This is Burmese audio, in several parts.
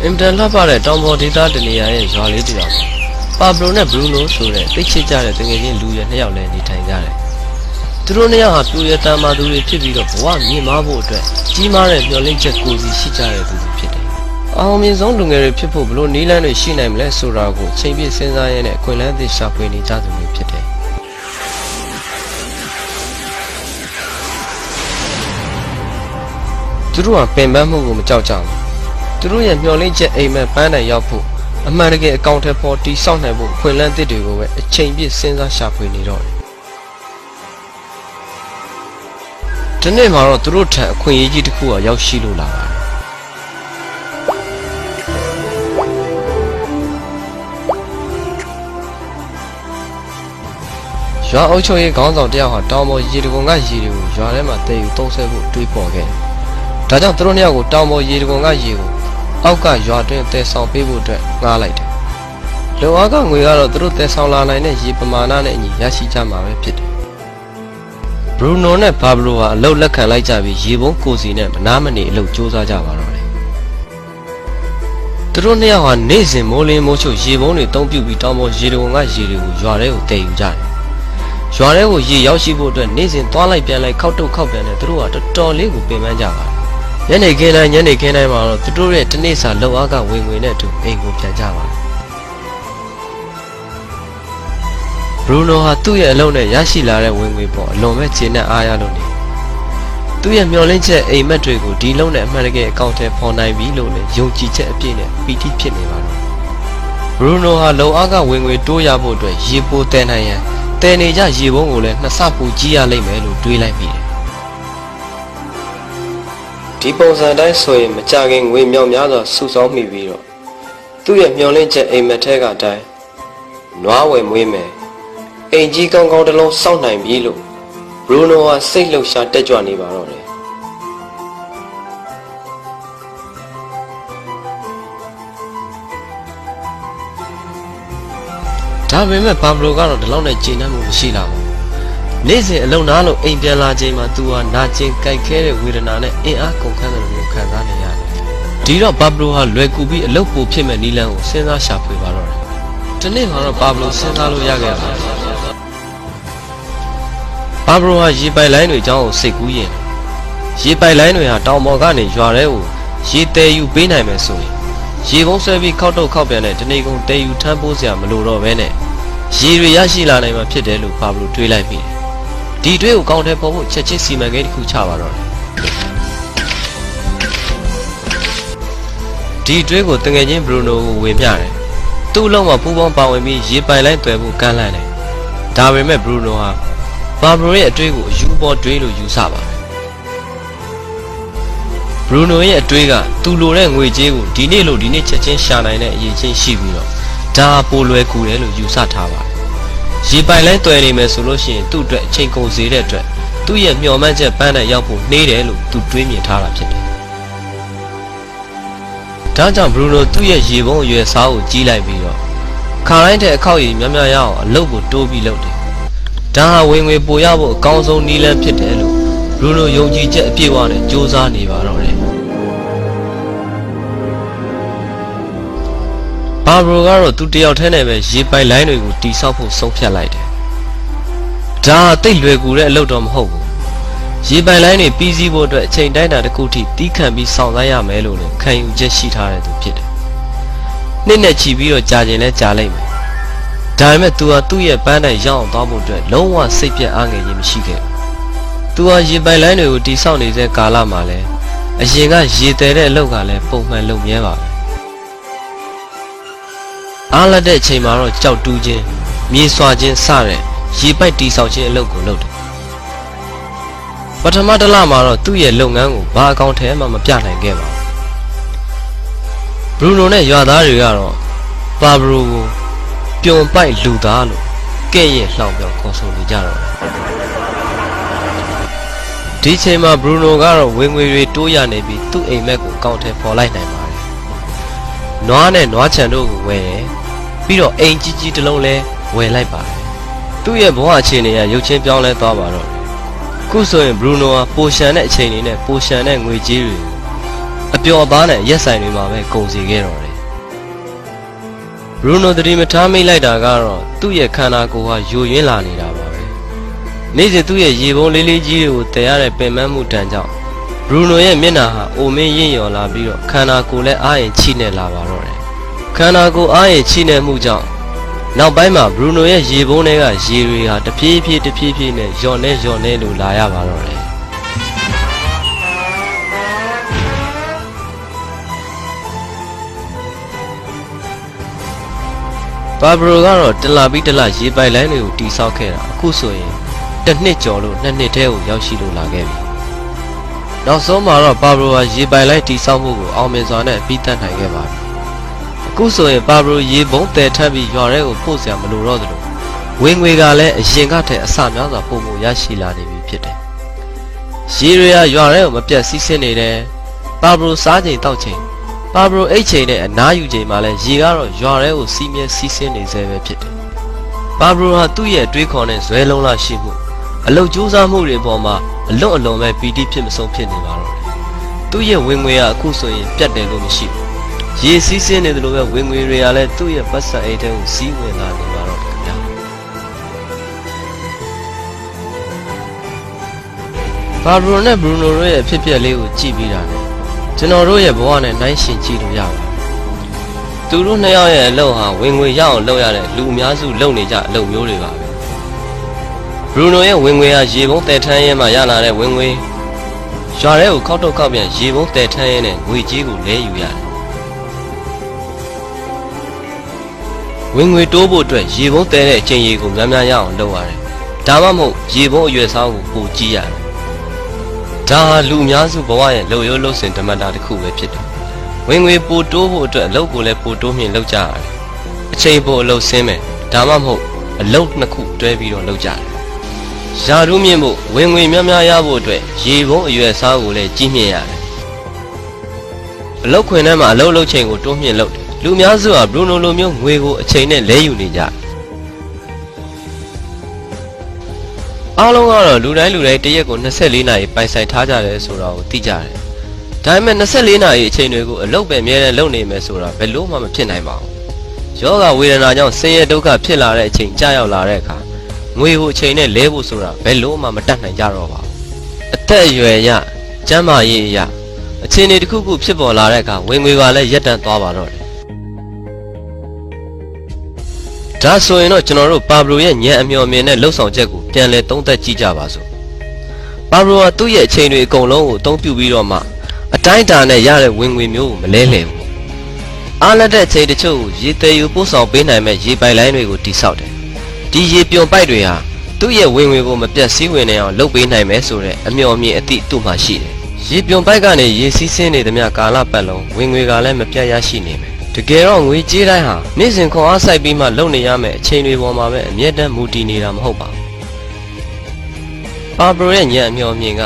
င်တန်လှပတဲ့တောင်ပေါ်ဒေသတနေရာရဲ့ရွာလေးတည်တော်ပါဘလိုနဲ့ဘရူနိုဆိုတဲ့သိချစ်ကြတဲ့တကယ်ချင်းလူရနှစ်ယောက်လည်းနေထိုင်ကြတယ်သူတို့နှစ်ယောက်ဟာပြူရတမ်းမာသူတွေဖြစ်ပြီးတော့ဘဝမြင့်မားဖို့အတွက်ကြီးမားတဲ့မျှော်လင့်ချက်ကိုယ်စီရှိကြတဲ့သူတွေဖြစ်တယ်အောင်မြင်ဆုံးလူငယ်တွေဖြစ်ဖို့ဘလို့နီးလန်းတွေရှိနိုင်မလဲဆိုတာကိုချိန်ပြည့်စဉ်းစားရတဲ့အခွင့်အလမ်းသစ်ရှာဖွေနေကြသူတွေဖြစ်တယ်သူတို့ဟာပင်ပန်းမှုကိုမကြောက်ကြဘူးသူတို့ရဲ့မျှော်လင့်ချက်အိမ်မက်ပန်းတိုင်ရောက်ဖို့အမှန်တကယ်အကောင့်ထဲပေါ်တီးဆောက်နိုင်ဖို့ခွင့်လန်းသစ်တွေကိုပဲအချိန်ပြည့်စဉ်းစားရှာဖွေနေတော့တယ်ဒီနေ့မှာတော့သူတို့ထံအခွင့်အရေးကြီးတစ်ခုရောက်ရှိလို့လာပါတယ်ရွာအုပ်ချုပ်ရေးခေါင်းဆောင်တယောက်ဟာတောင်ပေါ်ရေတံခွန်ကရေတွေကိုရွာထဲမှာတည်ယူသုံးဆွဲဖို့တွေးပေါ်ခဲ့ဒါကြောင့်သူတို့နှစ်ယောက်ကိုတောင်ပေါ်ရေတံခွန်ကရေကိုအောက်ကရွာတွင်တည်ဆောင်ပေးဖို့အတွက်ငှားလိုက်တယ်။လုံအားကငွေကတော့သူတို့တည်ဆောင်လာနိုင်တဲ့ရေပမာဏနဲ့အညီရရှိကြမှာပဲဖြစ်တယ်။ဘရူနိုနဲ့ဘာဘလိုဟာအလုတ်လက်ခံလိုက်ကြပြီးရေပုံးကိုစီနဲ့မနာမနေအလုတ်စူးစမ်းကြပါတော့တယ်။သူတို့နှစ်ယောက်ဟာနေ့စဉ်မိုးလင်းမိုးချုပ်ရေပုံးတွေတုံးပြုတ်ပြီးတောင်ပေါ်ရေတံခွန်ကရေတွေကိုရွာထဲကိုတည်ယူကြတယ်။ရွာထဲကိုရေရောက်ရှိဖို့အတွက်နေ့စဉ်သွားလိုက်ပြန်လိုက်ခောက်တုတ်ခောက်ပြန်နဲ့သူတို့ကတော်တော်လေးကိုပင်ပန်းကြပါတယ်။ညနေခင်းတိုင်းမှာတော့သူတို့ရဲ့တနေ့စာလောက်အားကဝင်ငွေနဲ့အတူအိမ်ကိုပြန်ကြပါတယ်။ဘရူနိုဟာသူ့ရဲ့အလုပ်နဲ့ရရှိလာတဲ့ဝင်ငွေပေါ်အလွန်ပဲကျေနပ်အားရလို့နေ။သူ့ရဲ့မျှော်လင့်ချက်အိမ်မက်တွေကိုဒီလုံးနဲ့အမှန်တကယ်အကောင့်ထဲပေါ်နိုင်ပြီလို့လည်းယုံကြည်ချက်အပြည့်နဲ့ပီတိဖြစ်နေပါတော့။ဘရူနိုဟာလုံအားကဝင်ငွေတိုးရဖို့အတွက်ရေပိုတဲနိုင်ရန်တဲနေကြရေပုံးကိုလည်းနှစ်ဆပိုကြီးရလိမ့်မယ်လို့တွေးလိုက်မိတယ်။ဒီပုံစံတိုင်းဆိုရင်မကြခင်ငွေမြောက်များစွာစုဆောင်းမိပြီးတော့သူ့ရဲ့မျှော်လင့်ချက်အိမ်မက်ထဲကတိုင်းနွားဝယ်မွေးမယ်အိမ်ကြီးကောင်းကောင်းတစ်လုံးစောင့်နိုင်ပြီလို့ဘရူနိုဟာစိတ်လှုပ်ရှားတက်ကြွနေပါတော့တယ်ဒါပေမဲ့ဘာဘလိုကတော့ဒီလောက်နဲ့ကျေနပ်မှုမရှိလာဘူးနေ့စဉ်အလုံနာလို့အိမ်ပြန်လာချိန်မှာသူဟာနာကျင်ကြိုက်ခဲတဲ့ဝေဒနာနဲ့အင်အားကုန်ခန်းတယ်လို့ခံစားနေရတယ်ဒီတော့ဘာဘလိုဟာလွယ်ကူပြီးအလုပ်ပိုဖြစ်မဲ့နီလန်ကိုစဉ်းစားရှာဖွေပါတော့တယ်ဒီနေ့မှာတော့ဘာဘလိုစဉ်းစားလို့ရခဲ့ပါဘာဘလိုဟာရေပိုက်လိုင်းတွေအကြောင်းကိုစိတ်ကူးရင်ရေပိုက်လိုင်းတွေဟာတောင်ပေါ်ကနေရွာထဲကိုရေတဲယူပေးနိုင်မယ်ဆိုရင်ရေပုံးဆွဲပြီးခောက်တုတ်ခောက်ပြန်တဲ့တနေကုန်တဲယူထမ်းပိုးစရာမလိုတော့ဘဲနဲ့ရေတွေရရှိလာနိုင်မှာဖြစ်တယ်လို့ဘာဘလိုတွေးလိုက်မိတယ်ဒီတွေးကိုကောင်းထဲပေါ်ဖို့ချက်ချင်းစီမံကိန်းတစ်ခုချပါတော့တယ်ဒီတွေးကိုတငယ်ချင်းဘရူနိုကိုဝေမျှတယ်သူ့အလုံးမှာပူပေါင်းပါဝင်ပြီးရေပိုင်လိုက်တွယ်ဖို့ကမ်းလှမ်းတယ်ဒါပေမဲ့ဘရူနိုဟာဘာဘရိုရဲ့အတွေးကိုအယူပေါ်တွေးလို့ယူဆပါတယ်ဘရူနိုရဲ့အတွေးကသူ့လိုတဲ့ငွေကြေးကိုဒီနေ့ချက်ချင်းရှာနိုင်တဲ့အရေးချင်းရှိပြီးတော့ဒါပိုလွယ်ကူတယ်လို့ယူဆထားပါတယ်ရေပိုင်လိုင်းတွယ်နေမယ်ဆိုလို့ရှိရင်သူ့အတွက်အချိန်ကုန်စေတဲ့အတွက်သူ့ရဲ့မျှော်မှန်းချက်ပန်းနဲ့ရောက်ဖို့နှေးတယ်လို့သူတွေးမြင်ထားတာဖြစ်တယ်ဒါကြောင့်ဘရူနိုသူ့ရဲ့ရေပုံးအရွယ်စားကိုကြီးလိုက်ပြီးတော့ခါတိုင်းတဲ့အခောက်ရည်များများရအောင်အလုပ်ကိုတိုးပြီးလုပ်တယ်ဒါဟာဝင်ငွေပိုရဖို့အကောင်းဆုံးနည်းလမ်းဖြစ်တယ်လို့ဘရူနိုယုံကြည်ချက်အပြည့်အဝနဲ့စူးစမ်းနေပါတော့တယ်ဘာဘရိုကတော့သူတယောက်တည်းနဲ့ပဲရေပိုက်လိုင်းတွေကိုတိဆောက်ဖို့ဆုံးဖြတ်လိုက်တယ်ဒါတိတ်လွယ်ကူတဲ့အလုပ်တော့မဟုတ်ဘူးရေပိုက်လိုင်းတွေပြီးစီးဖို့အတွက်အချိန်တိုင်းတာတစ်ခုထိတီးခံပြီးဆောင်ဆိုင်ရမယ်လို့လည်းခံယူချက်ရှိထားတဲ့သူဖြစ်တယ်နှစ်နဲ့ချီပြီးတော့ကြာကျင်လဲကြာလိုက်မယ်ဒါပေမဲ့သူဟာသူ့ရဲ့ပန်းတိုင်ရောက်အောင်သွားဖို့အတွက်လုံးဝစိတ်ပြတ်အားငယ်ခြင်းမရှိခဲ့သူဟာရေပိုက်လိုင်းတွေကိုတိဆောက်နေတဲ့ကာလမှာလဲအရင်ကရေတဲတဲ့အလုပ်ကလည်းပုံမှန်လုပ်မြဲပါပဲအားလက်တဲ့အချိန်မှာတော့ကြောက်တူးခြင်းမြေဆွာခြင်းစတဲ့ရေပိုက်တိဆောက်ခြင်းအလုပ်ကိုလုပ်တယ်ပထမတစ်လမှာတော့သူ့ရဲ့လုပ်ငန်းကိုဘာအကောင့်ထဲမှမပြနိုင်ခဲ့ပါဘူးဘရူနိုနဲ့ရွာသားတွေကတော့ပါဘရိုကိုပြုံပိုက်လူသားလို့ကဲ့ရဲ့လှောင်ပြောခေါ်ဆိုနေကြတော့ဒီချိန်မှာဘရူနိုကတော့ဝင်ငွေတွေတိုးရနေပြီးသူ့အိမ်မက်ကိုအကောင့်ထဲပေါ်လိုက်နိုင်ပါတယ်နွားနဲ့နွားချံတို့ကိုဝယ်တယ်ပြီးတော့အိမ်ကြီးကြီးတစ်လုံးလဲဝယ်လိုက်ပါတယ်သူ့ရဲ့ဘဝအခြေအနေကရုပ်ချင်းပြောင်းလဲသွားပါတော့ခုဆိုရင်ဘရူနိုဟာပိုရှန်တဲ့အချိန်တွေနဲ့ပိုရှန်တဲ့ငွေကြေးတွေကို အပျော်ပါးနဲ့ရက်ဆိုင်တွေမှာပဲကုန်စီခဲ့တော့တယ်ဘရူနိုတတိမထားမိလိုက်တာကတော့သူ့ရဲ့ခန္ဓာကိုယ်ဟာယိုယွင်းလာနေတာပါပဲနေ့စဉ်သူ့ရဲ့ရေပုံးလေးလေးကြီးတွေကိုတည်ရတဲ့ပင်ပန်းမှုတန်ကြောင့်ဘရူနိုရဲ့မျက်နှာဟာအိုမင်းရင့်ရော်လာပြီးတော့ခန္ဓာကိုယ်လည်းအားရင်ချိနေလာပါတော့တယ်ခန္ဓာကိုယ်အားရင်ချိနေမှုကြောင့်နောက်ပိုင်းမှာဘရူနိုရဲ့ရေပုံးတွေကရေတွေဟာတဖြည်းဖြည်းနဲ့လျော့နေလို့လာရပါတော့တယ်ဘာဘရိုကတော့တလာပြီးတလာရေပိုက်လိုင်းတွေကိုတိဆောက်ခဲ့တာအခုဆိုရင်တစ်နှစ်ကျော်လို့နှစ်ထဲကိုရောက်ရှိလို့လာခဲ့ပြီနောက်ဆုံးမှာတော့ဘာဘရိုဟာရေပိုက်လိုင်းတိဆောက်မှုကိုအောင်မြင်စွာနဲ့ပြီးတတ်နိုင်ခဲ့ပါပြီအခုဆိုရင်ဘာဘရိုရေပုံးတည်ထပ်ပြီးရွာထဲကိုပို့စရာမလိုတော့သလိုဝင်ငွေကလည်းအရင်ကထက်အဆများစွာပုံမှုရရှိလာနေပြီဖြစ်တယ်ရေတွေကရွာထဲကိုမပြတ်စီးဆင်းနေတယ်ဘာဘရိုစားချိန်တောက်ချိန်ပါဘရိုအိတ်ချိန်နဲ့အနားယူချိန်မှာလဲရေကတော့ရွာထဲကိုစီးမြဲစီးဆင်းနေစေပဲဖြစ်တယ်။ပါဘရိုဟာသူ့ရဲ့တွေးခေါ်တဲ့ဇွဲလုံးလာရှိမှုအလုတ်ကြိုးစားမှုတွေပေါ်မှာအလွန်ပဲပီတိဖြစ်မဆုံးဖြစ်နေပါတော့တယ်။သူ့ရဲ့ဝင်ငွေကအခုဆိုရင်ပြတ်တယ်လို့မရှိဘူး။ရေစီးဆင်းနေတယ်လို့ပဲဝင်ငွေတွေကလည်းသူ့ရဲ့ပတ်စံအိတ်ထဲကိုစီးဝင်လာနေပါတော့တယ်ခင်ဗျာ။ပါဘရိုနဲ့ဘရူနိုတို့ရဲ့အဖြစ်အပျက်လေးကိုကြည့်ပြီးတာနဲ့ကျွန်တော်တို့ရဲ့ဘဝနဲ့နှိုင်းယှဉ်ကြည့်လို့ရပါတယ်။သူတို့နှစ်ယောက်ရဲ့အလုပ်ဟာဝင်ငွေရအောင်လုပ်ရတဲ့လူအများစုလုပ်နေကြအလုပ်မျိုးတွေပါပဲ။ဘရူနိုရဲ့ဝင်ငွေဟာရေပုံးတည်ထမ်းရဲမှရလာတဲ့ဝင်ငွေရွာထဲကိုခောက်တော့ခောက်ပြန်ရေပုံးတည်ထမ်းရဲနဲ့ငွေကြေးကိုလဲယူရတယ်။ဝင်ငွေတိုးဖို့အတွက်ရေပုံးတည်တဲ့အချိန်ရေကိုများများရအောင်လုပ်ရတယ်။ဒါမှမဟုတ်ရေပုံးအရွယ်စားကိုပိုကြီးရတယ်ဒါဟာလူအများစုဘဝရဲ့လှုပ်ရိုးလှုပ်စဉ်ဓမ္မတာတစ်ခုပဲဖြစ်တယ်။ဝင်ငွေပိုတိုးဖို့အတွက်အလုပ်ကိုလည်းပိုတိုးမြင့်လုပ်ကြရတယ်။အချိန်ပိုအလုပ်ဆင်းမယ်ဒါမှမဟုတ်အလုပ်နှစ်ခုတွဲပြီးတော့လုပ်ကြတယ်။ယာရုမြင့်ဖို့ဝင်ငွေများများရဖို့အတွက်ရေပုံးအရွယ်စားကိုလည်းကြီးမြင့်ရတယ်။အလုပ်ခွင်ထဲမှာအလုပ်လုပ်ချိန်ကိုတိုးမြင့်လုပ်တယ်။လူအများစုဟာဘရူနိုလိုမျိုးငွေကိုအချိန်နဲ့လဲယူနေကြတယ်။အားလုံးကတော့လူတိုင်းတရက်ကို24နာရီပိုင်ဆိုင်ထားကြတယ်ဆိုတာကိုသိကြတယ်။ဒါပေမဲ့24နာရီအချိန်တွေကိုအလုပ်ပဲအများနဲ့လုပ်နေမယ်ဆိုတာဘယ်လို့မှမဖြစ်နိုင်ပါဘူး။ယောဂဝေဒနာကြောင့်ဆင်းရဲဒုက္ခဖြစ်လာတဲ့အချိန်ကြာရောက်လာတဲ့အခါငွေကိုအချိန်နဲ့လဲဖို့ဆိုတာဘယ်လို့မှမတတ်နိုင်ကြတော့ပါဘူး။အသက်အရွယ်အရကျန်းမာရေးအရအခြေအနေတစ်ခုခုဖြစ်ပေါ်လာတဲ့အခါဝင်ငွေကလည်းရပ်တန့်သွားပါတော့တယ်။ဒါဆိုရင်တော့ကျွန်တော်တို့ပါဘရိုရဲ့ညံအမျှော်မြင်တဲ့လှုပ်ဆောင်ချက်ကိုပြန်လည်သုံးသပ်ကြည့်ကြပါစို့ပါဘရိုကသူ့ရဲ့အချိန်တွေအကုန်လုံးကိုအသုံးပြုပြီးတော့မှအတိုင်းအတာနဲ့ရတဲ့ဝင်ငွေမျိုးကိုမလဲလှယ်ဘူးအားလက်တဲ့အချိန်တချို့ကိုရေသေးယူပို့ဆောင်ပေးနိုင်မဲ့ရေပိုက်လိုင်းတွေကိုတိဆောက်တယ်ဒီရေပြွန်ပိုက်တွေဟာသူ့ရဲ့ဝင်ငွေကိုမပြတ်စည်းဝင်နေအောင်လုပ်ပေးနိုင်မယ်ဆိုတဲ့အမျှော်မြင်အသည့်သူ့မှာရှိတယ်ရေပြွန်ပိုက်ကနေရေစီးဆင်းနေသမျှကာလပတ်လုံးဝင်ငွေကလည်းမပြတ်ရရှိနေမယ်တကယ်တော့ငွေကြေးတိုင်းဟာနေ့စဉ်ခွန်အားစိုက်ပြီးမှလုပ်နေရမယ်အချိန်တွေပေါ်မှာပဲအမြဲတမ်းမူတည်နေတာမဟုတ်ပါဘူး။ပါဘရိုရဲ့ညံအမျှော်မြင်က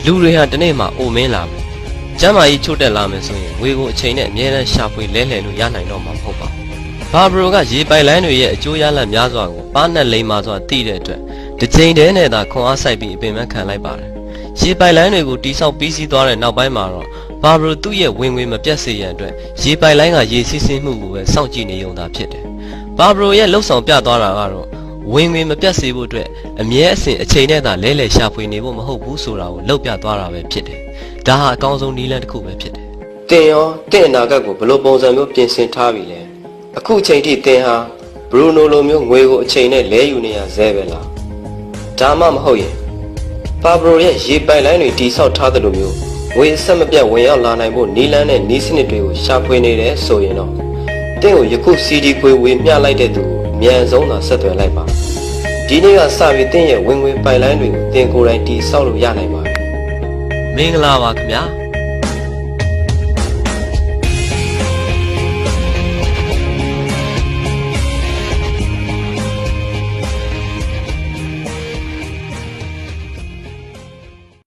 လူတွေဟာတနေ့မှအိုမင်းလာမယ်။ကျမ်းမာရေးချို့တက်လာမယ်ဆိုရင်ငွေကိုအချိန်နဲ့အမြဲတမ်းရှာဖွေလဲလှယ်လို့ရနိုင်တော့မှာမဟုတ်ပါဘူး။ပါဘရိုကရေပိုက်လိုင်းတွေရဲ့အကျိုးရလဒ်များစွာကိုပါနဲ့လိမ္မာစွာသိတဲ့အတွက်တစ်ချိန်တည်းနဲ့သာခွန်အားစိုက်ပြီးအပင်ပန်းခံလိုက်ပါတယ်။ရေပိုက်လိုင်းတွေကိုတိဆောက်ပြီးစီးသွားတဲ့နောက်ပိုင်းမှာတော့ဘာဘရိုသူ့ရဲ့ဝင်ငွေမပြတ်စေရန်အတွက်ရေပိုက်လိုင်းကရေစီးဆင်းမှုကိုပဲစောင့်ကြည့်နေုံသာဖြစ်တယ်။ဘာဘရိုရဲ့လှုပ်ဆောင်ပြသွားတာကတော့ဝင်ငွေမပြတ်စေဖို့အတွက်အမြဲအစဉ်အချိန်နဲ့သာလဲလှယ်ရှာဖွေနေဖို့မဟုတ်ဘူးဆိုတာကိုလှုပ်ပြသွားတာပဲဖြစ်တယ်။ဒါဟာအကောင်းဆုံးနည်းလမ်းတစ်ခုပဲဖြစ်တယ်။တင်ရောတင့်အနာဂတ်ကိုဘယ်လိုပုံစံမျိုးပြင်ဆင်ထားပြီလဲ။အခုအချိန်ထိတင်ဟာဘရူနိုလိုမျိုးငွေကိုအချိန်နဲ့လဲယူနေရဆဲပဲလား။ဒါမှမဟုတ်ရင်ဘာဘရိုရဲ့ရေပိုက်လိုင်းတွေတိဆောက်ထားတဲ့လိုမျိုးငွေဆက်မပြတ်ဝင်ရောက်လာနိုင်ဖို့နီးလန်းတဲ့နီးစနစ်တွေကိုရှာဖွေနေတယ်ဆိုရင်တော့တင့်ကိုယခု CD ခွေဝေမျှလိုက်တဲ့သူကိုအမြန်ဆုံးသာဆက်သွယ်လိုက်ပါဒီနေ့ကစပြီးတင့်ရဲ့ဝင်ငွေပိုက်လိုင်းတွေကိုတင်ကိုယ်တိုင်တိဆောက်လို့ရနိုင်ပါတယ်မင်္ဂလာပါခင်ဗျာ